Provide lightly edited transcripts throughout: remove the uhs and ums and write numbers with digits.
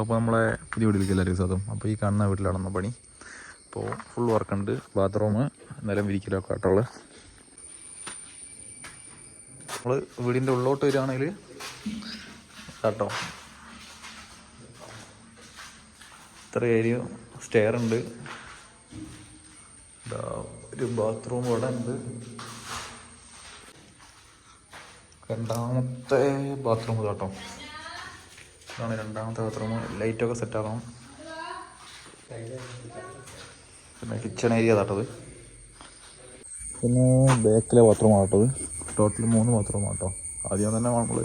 അപ്പോൾ നമ്മളെ പുതിയ വീട്ടിലേക്ക് എല്ലാവരും സ്വാഗതം. അപ്പോൾ ഈ കാണുന്ന വീട്ടിലാണ് പണി. അപ്പോൾ ഫുൾ വർക്കുണ്ട്. ബാത്റൂം, നിലം വിരിക്കലൊക്കെ ആയിട്ടുള്ളത്. നമ്മൾ വീടിൻ്റെ ഉള്ളോട്ട് വരികയാണെങ്കിൽ കേട്ടോ, ഇത്ര ഏരിയ സ്റ്റെയർ ഉണ്ട്. ഒരു ബാത്റൂം ഇവിടെ ഉണ്ട്. രണ്ടാമത്തെ ബാത്റൂം കേട്ടോ, ഇതാണ് രണ്ടാമത്തെ ബാത്റൂം. ലൈറ്റൊക്കെ സെറ്റാക്കണം. പിന്നെ കിച്ചൺ ഏരിയ കേട്ടത്. പിന്നെ ബാക്കിലെ ബാത്റൂം ആട്ടത്. ടോട്ടൽ 3 ബാത്റൂം ആട്ടോ. ആദ്യം തന്നെ നമ്മൾ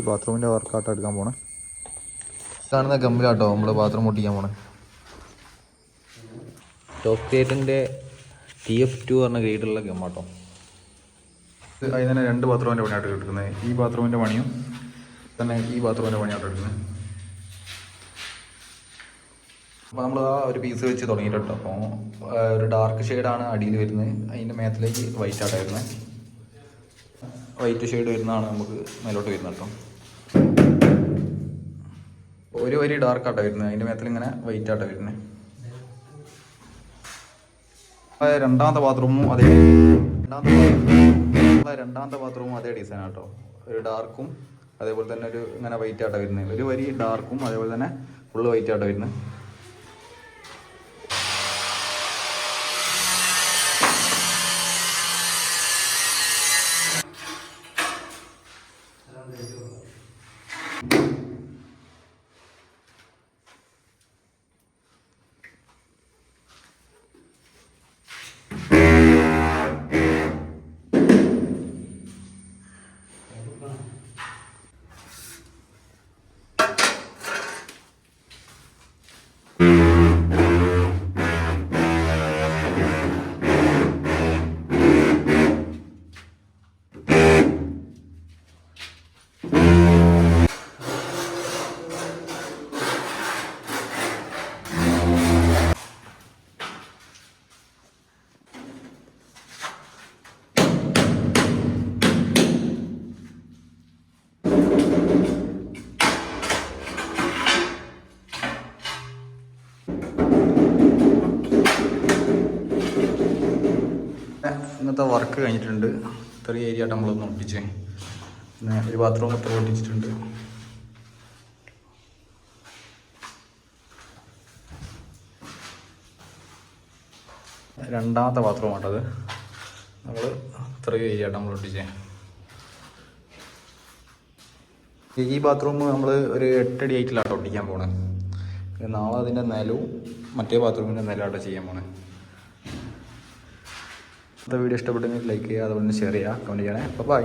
ബാത്റൂമിൻ്റെ വർക്കാട്ടോ എടുക്കാൻ പോണേ. കാണുന്ന ഗമ്മിലാട്ടോ നമ്മൾ ബാത്റൂം ഒട്ടിക്കാൻ പോണേ. ടോപ്പ് ഗേറ്റിൻ്റെ TF2 പറഞ്ഞ ഗ്രേഡുള്ള ഗമ്മാട്ടോ. അതിന് തന്നെ 2 ബാത്റൂമിൻ്റെ പണിയായിട്ട് എടുക്കുന്നത്. ഈ ബാത്റൂമിൻ്റെ പണിയും തന്നെ ഈ ബാത്റൂമിൻ്റെ പണിയായിട്ട് എടുക്കുന്നത്. അപ്പോൾ നമ്മൾ ആ ഒരു പീസ് വെച്ച് തുടങ്ങിയിട്ടോ. അപ്പോൾ ഒരു ഡാർക്ക് ഷെയ്ഡാണ് അടിയിൽ വരുന്നത്. അതിൻ്റെ മേത്തിലേക്ക് വൈറ്റ് ആട്ടോ വരുന്നത്. വൈറ്റ് ഷെയ്ഡ് വരുന്നതാണ് നമുക്ക് മേലോട്ട് വരുന്നത് കേട്ടോ. ഒരു വരി ഡാർക്ക് ആട്ടോ വരുന്നത്. അതിൻ്റെ മേത്തിൽ ഇങ്ങനെ വൈറ്റ് ആട്ടോ വരുന്നത്. രണ്ടാമത്തെ ബാത്റൂമും അതേ ഡിസൈൻ ആട്ടോ. ഒരു ഡാർക്കും അതേപോലെ തന്നെ ഒരു ഇങ്ങനെ വൈറ്റ് ആട്ടോ വരുന്നത്. ഒരു വരി ഡാർക്കും അതേപോലെ തന്നെ ഫുള്ള് വൈറ്റ് ആട്ടോ വരുന്നത്. ഇന്നത്തെ വർക്ക് കഴിഞ്ഞിട്ടുണ്ട്. ഇത്രയും ഏരിയ ആയിട്ട് നമ്മളൊന്ന് ഒട്ടിച്ച്. പിന്നെ ഒരു ബാത്റൂം ഇത്ര ഒട്ടിച്ചിട്ടുണ്ട്. രണ്ടാമത്തെ ബാത്റൂം ആട്ടത്. നമ്മൾ ഇത്രയും ഏരിയ ആയിട്ട് നമ്മൾ ഒട്ടിച്ചേ. ഈ ബാത്റൂം നമ്മൾ ഒരു 8 അടി ഹൈറ്റിലാട്ടോ ഒട്ടിക്കാൻ പോണേ. നാളെ അതിൻ്റെ നിലവും മറ്റേ ബാത്റൂമിൻ്റെ നിലമാട്ടോ ചെയ്യാൻ പോണേ. വീഡിയോ ഇഷ്ടപ്പെട്ടെങ്കിൽ ലൈക്ക് ചെയ്യുക, അതുപോലെ തന്നെ ഷെയർ ചെയ്യുക, കമൻറ്റ് ചെയ്യണേ. അപ്പോൾ ബൈ.